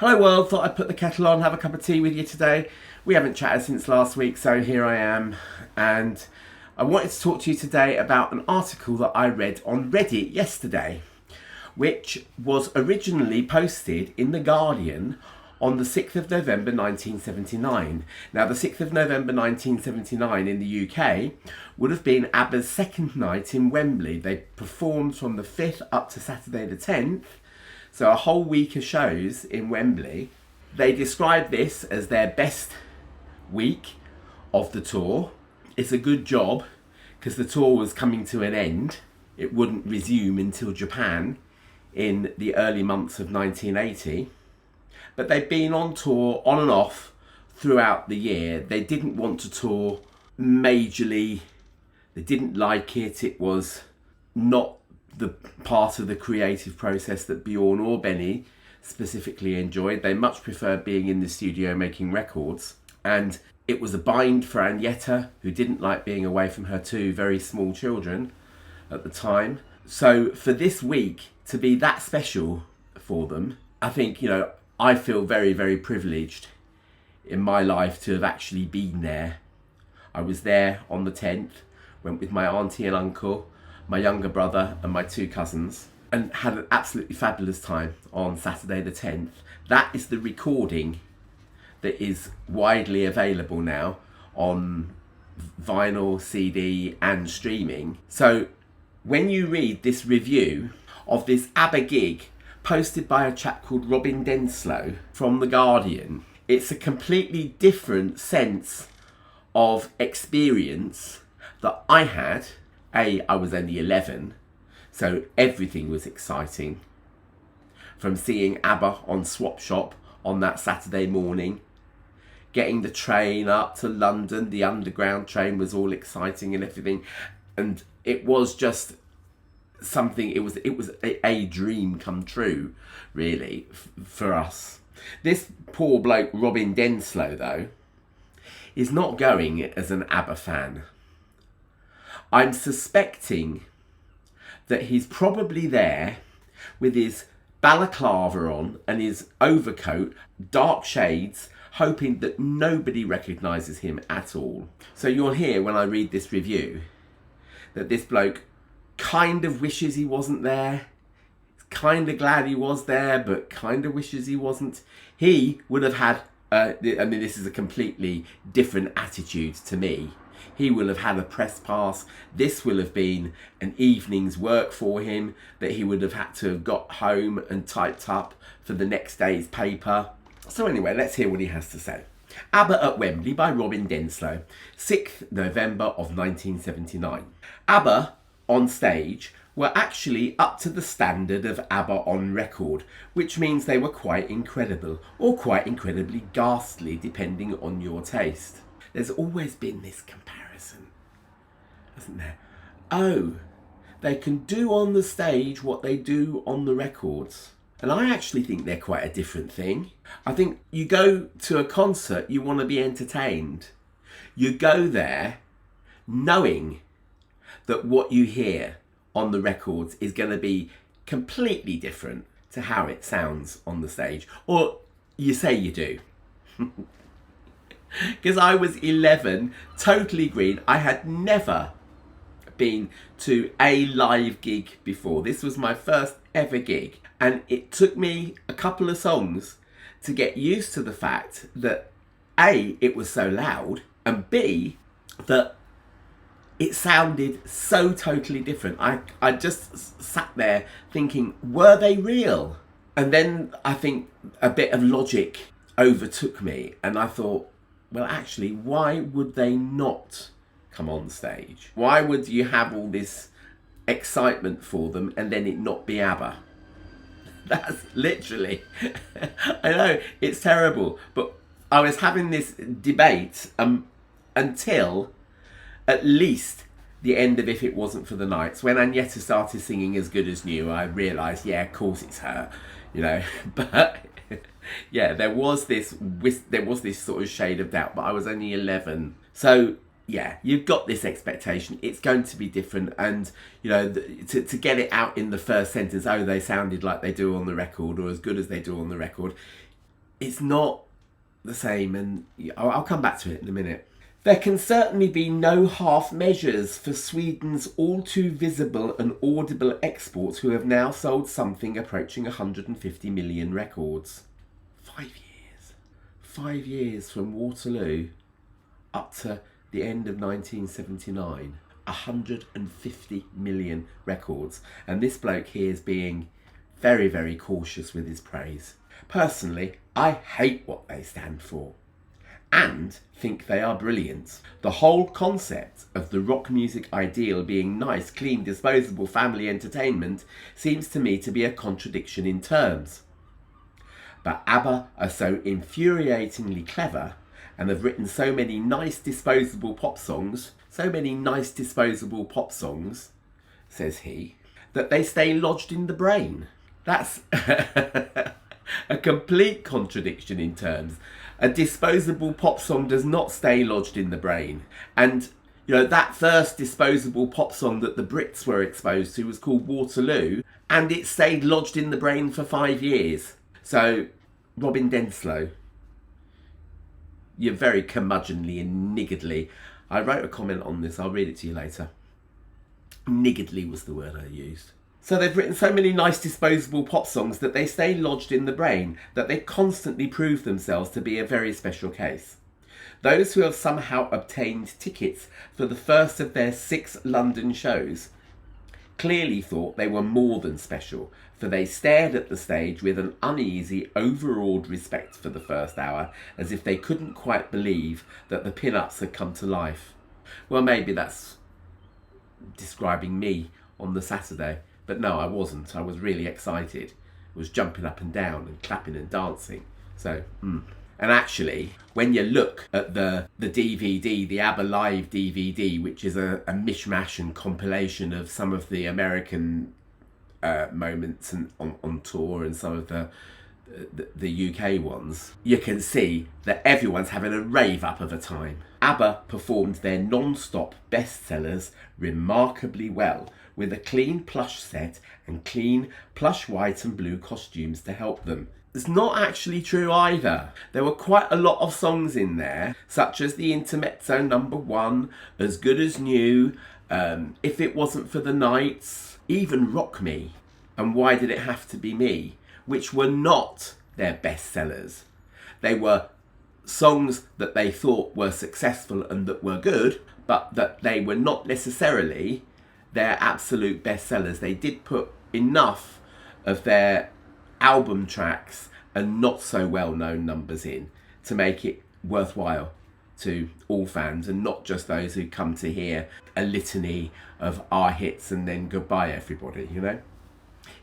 Hello world, thought I'd put the kettle on, have a cup of tea with you today. We haven't chatted since last week, so here I am. And I wanted to talk to you today about an article that I read on Reddit yesterday, which was originally posted in The Guardian on the 6th of November 1979. Now, the 6th of November 1979 in the UK would have been Abba's second night in Wembley. They performed from the 5th up to Saturday the 10th. So a whole week of shows in Wembley. They described this as their best week of the tour. It's a good job because the tour was coming to an end. It wouldn't resume until Japan in the early months of 1980. But they've been on tour on and off throughout the year. They didn't want to tour majorly. They didn't like it. It was not the part of the creative process that Bjorn or Benny specifically enjoyed. They much preferred being in the studio making records. And it was a bind for Agneta, who didn't like being away from her two very small children at the time. So for this week to be that special for them, I think, I feel very, very privileged in my life to have actually been there. I was there on the 10th, went with my auntie and uncle, my younger brother and my two cousins, and had an absolutely fabulous time on Saturday the 10th. That is the recording that is widely available now on vinyl, CD and streaming. So when you read this review of this Abba gig posted by a chap called Robin Denslow from The Guardian, it's a completely different sense of experience that I had. I was only 11, so everything was exciting. From seeing Abba on Swap Shop on that Saturday morning, getting the train up to London, the underground train was all exciting and everything. And it was just something, it was a dream come true, really, for us. This poor bloke, Robin Denslow, though, is not going as an Abba fan. I'm suspecting that he's probably there with his balaclava on and his overcoat, dark shades, hoping that nobody recognises him at all. So you'll hear when I read this review that this bloke kind of wishes he wasn't there, kind of glad he was there, but kind of wishes he wasn't. He would have had, this is a completely different attitude to me. He will have had a press pass. This will have been an evening's work for him that he would have had to have got home and typed up for the next day's paper. So anyway, let's hear what he has to say. Abba at Wembley by Robin Denslow, 6th November of 1979. Abba on stage were actually up to the standard of Abba on record, which means they were quite incredible, or quite incredibly ghastly, depending on your taste. There's always been this comparison, hasn't there? Oh, they can do on the stage what they do on the records. And I actually think they're quite a different thing. I think you go to a concert, you want to be entertained. You go there knowing that what you hear on the records is going to be completely different to how it sounds on the stage. Or you say you do. Because I was 11, totally green. I had never been to a live gig before. This was my first ever gig. And it took me a couple of songs to get used to the fact that A, it was so loud, and B, that it sounded so totally different. I just sat there thinking, were they real? And then I think a bit of logic overtook me and I thought, well, actually, why would they not come on stage? Why would you have all this excitement for them and then it not be Abba? That's literally, I know, it's terrible. But I was having this debate until at least the end of If It Wasn't for the Nights. When Agneta started singing As Good As New, I realised, yeah, of course it's her, But yeah, there was this sort of shade of doubt, but I was only 11. So yeah, you've got this expectation. It's going to be different. And, to get it out in the first sentence, oh, they sounded like they do on the record or as good as they do on the record. it's not the same, and I'll come back to it in a minute. There can certainly be no half measures for Sweden's all too visible and audible exports, who have now sold something approaching 150 million records. 5 years. 5 years from Waterloo up to the end of 1979. 150 million records. And this bloke here is being very, very cautious with his praise. Personally, I hate what they stand for and think they are brilliant. The whole concept of the rock music ideal being nice, clean, disposable family entertainment seems to me to be a contradiction in terms. But Abba are so infuriatingly clever and have written so many nice disposable pop songs, says he, that they stay lodged in the brain. That's a complete contradiction in terms. A disposable pop song does not stay lodged in the brain. And, you know, that first disposable pop song that the Brits were exposed to was called Waterloo, and it stayed lodged in the brain for 5 years. So, Robin Denslow, you're very curmudgeonly and niggardly. I wrote a comment on this, I'll read it to you later. Niggardly was the word I used. So they've written so many nice disposable pop songs that they stay lodged in the brain, that they constantly prove themselves to be a very special case. Those who have somehow obtained tickets for the first of their 6 London shows clearly thought they were more than special, for they stared at the stage with an uneasy, overawed respect for the first hour, as if they couldn't quite believe that the pin-ups had come to life. Well, maybe that's describing me on the Saturday. But no, I wasn't. I was really excited. I was jumping up and down and clapping and dancing. So, And actually, when you look at the DVD, the Abba Live DVD, which is a mishmash and compilation of some of the American moments and on tour and some of the UK ones, you can see that everyone's having a rave up of a time. Abba performed their non-stop bestsellers remarkably well, with a clean plush set and clean plush white and blue costumes to help them. It's not actually true either. There were quite a lot of songs in there, such as the Intermezzo number 1, As Good as New, If It Wasn't for the Nights, even Rock Me, and Why Did It Have to Be Me, which were not their bestsellers. They were songs that they thought were successful and that were good, but that they were not necessarily their absolute bestsellers. They did put enough of their album tracks and not so well-known numbers in to make it worthwhile to all fans, and not just those who come to hear a litany of our hits and then goodbye everybody, you know.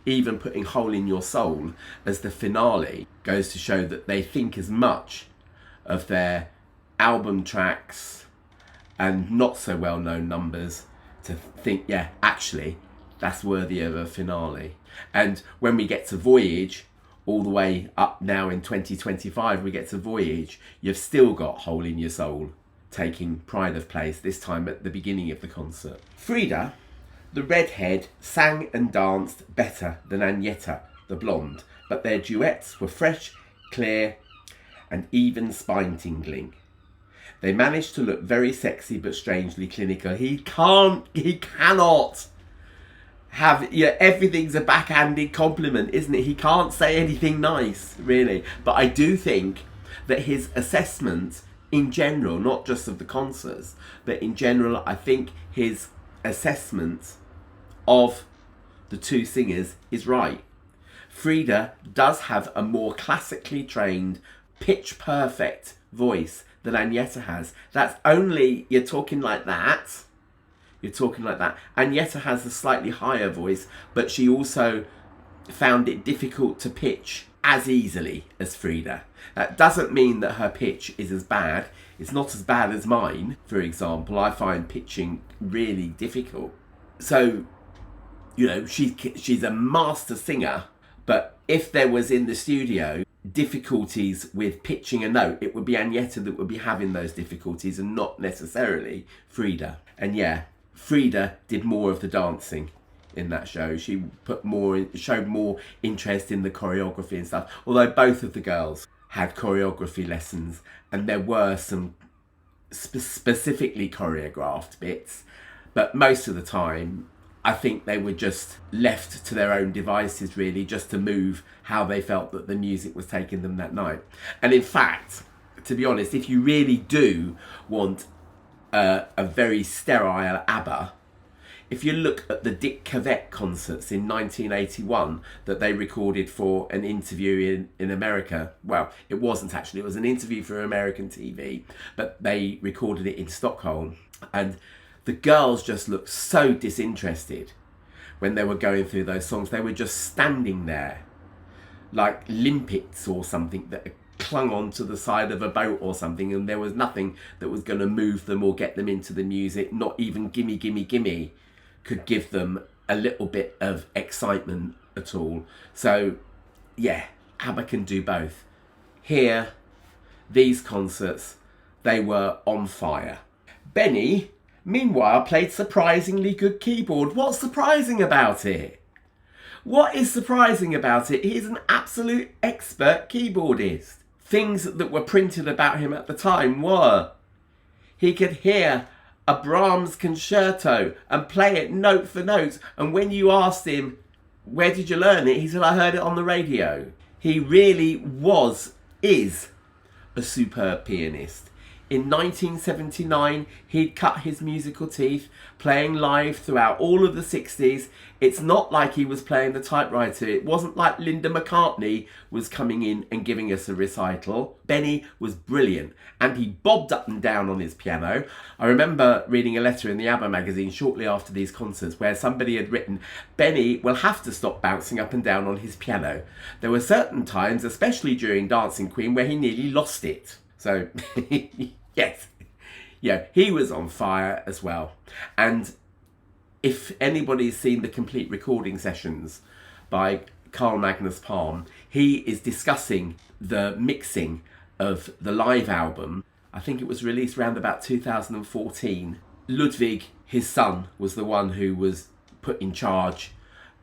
Even putting Hole in Your Soul as the finale goes to show that they think as much of their album tracks and not so well-known numbers to think, yeah, actually, that's worthy of a finale. And when we get to Voyage, all the way up now in 2025, we get to Voyage, you've still got Hole in Your Soul taking pride of place, this time at the beginning of the concert. Frida, the redhead, sang and danced better than Agneta, the blonde, but their duets were fresh, clear, and even spine-tingling. They managed to look very sexy but strangely clinical. He cannot have, you know, everything's a backhanded compliment, isn't it? He can't say anything nice, really. But I do think that his assessment in general, not just of the concerts, but in general, I think his assessment of the two singers is right. Frida does have a more classically trained, pitch perfect voice than Agneta has. That's only, you're talking like that. Agneta has a slightly higher voice, but she also found it difficult to pitch as easily as Frida. That doesn't mean that her pitch is as bad. It's not as bad as mine, for example. I find pitching really difficult. So, you know, she's a master singer, but if there was in the studio difficulties with pitching a note, it would be Agneta that would be having those difficulties and not necessarily Frida. And yeah, Frida did more of the dancing in that show. She showed more interest in the choreography and stuff, although both of the girls had choreography lessons, and there were some specifically choreographed bits, but most of the time I think they were just left to their own devices, really, just to move how they felt that the music was taking them that night. And in fact, to be honest, if you really do want a very sterile Abba, if you look at the Dick Cavett concerts in 1981 that they recorded for an interview in America, well, it wasn't actually, it was an interview for American TV, but they recorded it in Stockholm, and the girls just looked so disinterested when they were going through those songs. They were just standing there like limpets or something that clung onto the side of a boat or something, and there was nothing that was going to move them or get them into the music. Not even Gimme Gimme Gimme could give them a little bit of excitement at all. So yeah, Abba can do both. Here, these concerts, they were on fire. Benny, meanwhile, played surprisingly good keyboard. What's surprising about it? What is surprising about it? He's an absolute expert keyboardist. Things that were printed about him at the time were he could hear a Brahms concerto and play it note for note. And when you asked him, where did you learn it? He said, I heard it on the radio. He really is a superb pianist. In 1979, he'd cut his musical teeth playing live throughout all of the 60s. It's not like he was playing the typewriter. It wasn't like Linda McCartney was coming in and giving us a recital. Benny was brilliant, and he bobbed up and down on his piano. I remember reading a letter in the Abba magazine shortly after these concerts where somebody had written, Benny will have to stop bouncing up and down on his piano. There were certain times, especially during Dancing Queen, where he nearly lost it. So, yes, yeah, he was on fire as well. And if anybody's seen the complete recording sessions by Carl Magnus Palm, he is discussing the mixing of the live album. I think it was released around about 2014. Ludwig, his son, was the one who was put in charge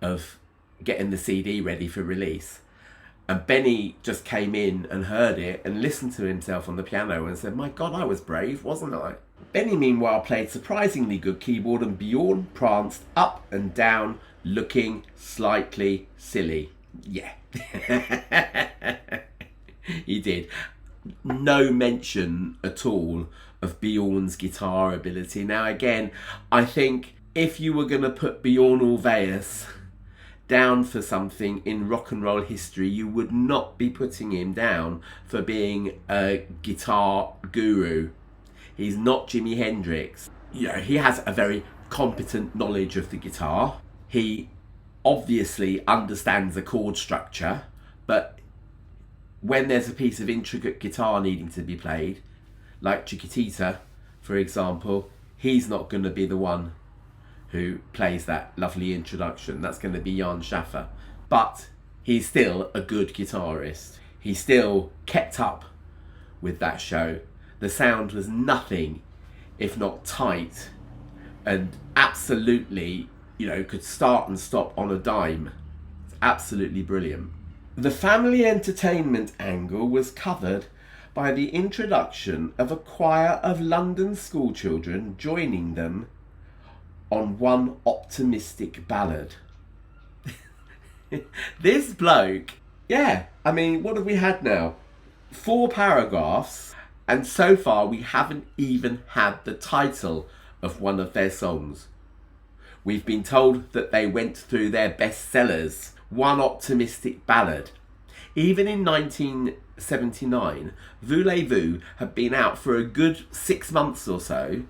of getting the CD ready for release. And Benny just came in and heard it and listened to himself on the piano and said, my God, I was brave, wasn't I? Benny, meanwhile, played surprisingly good keyboard, and Bjorn pranced up and down, looking slightly silly. Yeah. He did. No mention at all of Bjorn's guitar ability. Now, again, I think if you were going to put Bjorn Ulvaeus down for something in rock and roll history, you would not be putting him down for being a guitar guru. He's not Jimi Hendrix. You know, he has a very competent knowledge of the guitar. He obviously understands the chord structure, but when there's a piece of intricate guitar needing to be played, like Chiquitita, for example, he's not going to be the one who plays that lovely introduction. That's going to be Jan Schaffer. But he's still a good guitarist. He still kept up with that show. The sound was nothing if not tight, and absolutely, you know, could start and stop on a dime. It's absolutely brilliant. The family entertainment angle was covered by the introduction of a choir of London schoolchildren joining them on One Optimistic Ballad. This bloke, yeah, I mean, what have we had now? 4 paragraphs, and so far we haven't even had the title of one of their songs. We've been told that they went through their bestsellers, One Optimistic Ballad. Even in 1979, Voulez-Vous had been out for a good 6 months or so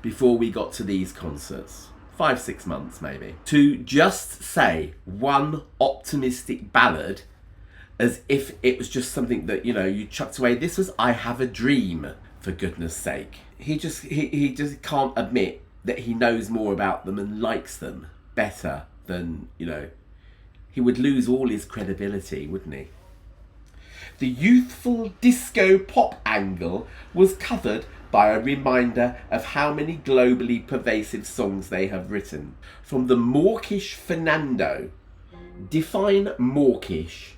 before we got to these concerts. 5-6 months maybe. To just say One Optimistic Ballad as if it was just something that, you know, you chucked away. This was I Have a Dream, for goodness sake. He just can't admit that he knows more about them and likes them better than, you know, he would lose all his credibility, wouldn't he? The youthful disco pop angle was covered by a reminder of how many globally pervasive songs they have written. From the mawkish Fernando. Define mawkish.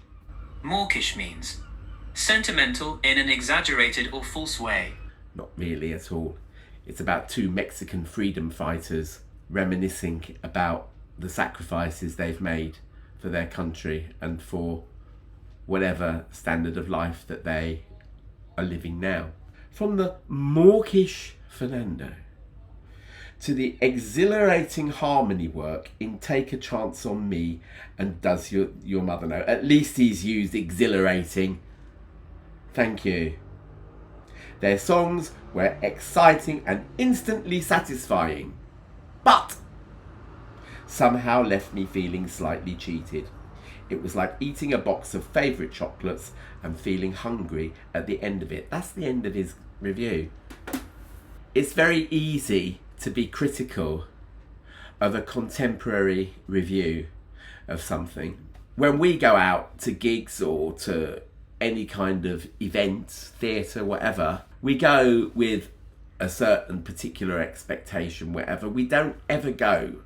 Mawkish means sentimental in an exaggerated or false way. Not really at all. It's about two Mexican freedom fighters reminiscing about the sacrifices they've made for their country and for whatever standard of life that they are living now. From the mawkish Fernando to the exhilarating harmony work in Take a Chance on Me and Does Your Mother Know? At least he's used exhilarating. Thank you. Their songs were exciting and instantly satisfying, but somehow left me feeling slightly cheated. It was like eating a box of favourite chocolates and feeling hungry at the end of it. That's the end of his review. It's very easy to be critical of a contemporary review of something. When we go out to gigs or to any kind of event, theatre, whatever, we go with a certain particular expectation, whatever. We don't ever go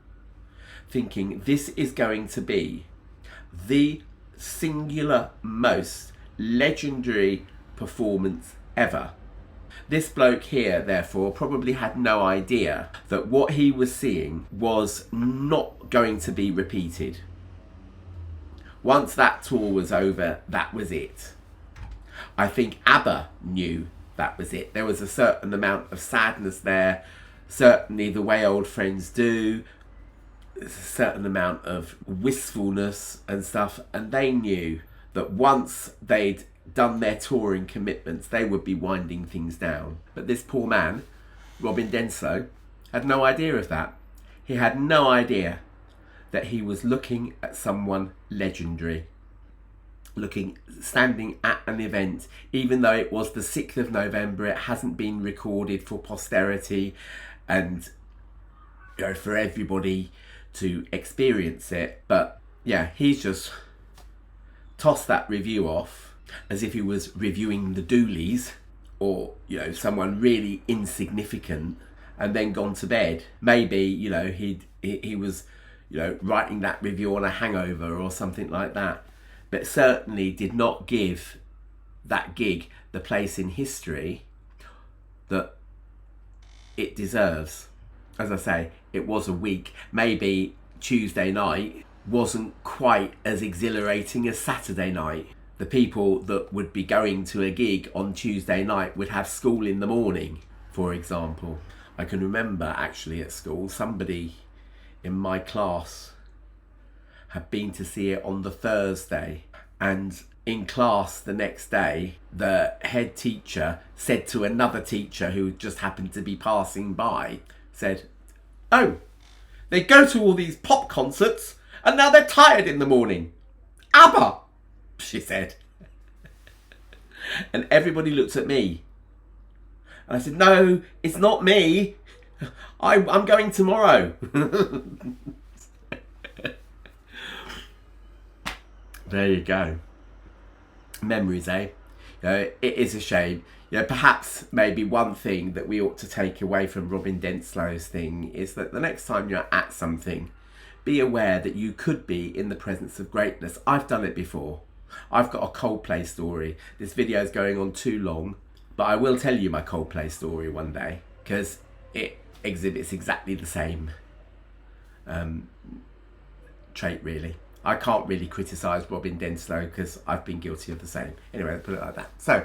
thinking this is going to be the singular most legendary performance ever. This bloke here, therefore, probably had no idea that what he was seeing was not going to be repeated. Once that tour was over, that was it. I think Abba knew that was it. There was a certain amount of sadness there, certainly the way old friends do. There's a certain amount of wistfulness and stuff, and they knew that once they'd done their touring commitments, they would be winding things down. But this poor man, Robin Denslow, had no idea of that. He had no idea that he was looking at someone legendary, standing at an event, even though it was the 6th of November, it hasn't been recorded for posterity and for everybody to experience it. But yeah, he's just tossed that review off as if he was reviewing the Dooleys or someone really insignificant, and then gone to bed. Maybe he was writing that review on a hangover or something like that, but certainly did not give that gig the place in history that it deserves. As I say, it was a week. Maybe Tuesday night wasn't quite as exhilarating as Saturday night. The people that would be going to a gig on Tuesday night would have school in the morning, for example. I can remember actually at school, somebody in my class had been to see it on the Thursday, and in class the next day, the head teacher said to another teacher who just happened to be passing by, said, "Oh, they go to all these pop concerts and now they're tired in the morning. Abba," she said. And everybody looked at me. And I said, "No, it's not me. I'm going tomorrow." There you go. Memories, eh? It is a shame. Perhaps maybe one thing that we ought to take away from Robin Denslow's thing is that the next time you're at something, be aware that you could be in the presence of greatness. I've done it before. I've got a Coldplay story. This video is going on too long, but I will tell you my Coldplay story one day, because it exhibits exactly the same trait, really. I can't really criticise Robin Denslow because I've been guilty of the same. Anyway, I'll put it like that. So,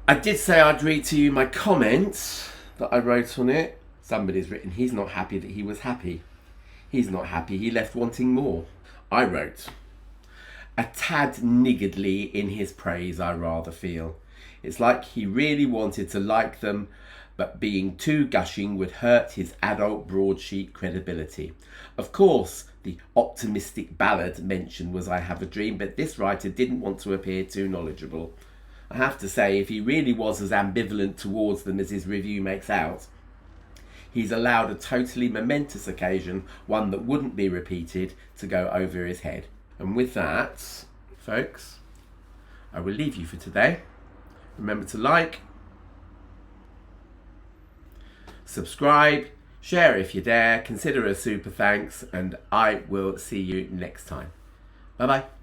I did say I'd read to you my comments that I wrote on it. Somebody's written, he's not happy that he was happy. He's not happy, he left wanting more. I wrote, a tad niggardly in his praise, I rather feel. It's like he really wanted to like them, but being too gushing would hurt his adult broadsheet credibility. Of course, the optimistic ballad mentioned was I Have a Dream, but this writer didn't want to appear too knowledgeable. I have to say, if he really was as ambivalent towards them as his review makes out, he's allowed a totally momentous occasion, one that wouldn't be repeated, to go over his head. And with that, folks, I will leave you for today. Remember to like, subscribe, share if you dare, consider a super thanks, and I will see you next time. Bye bye.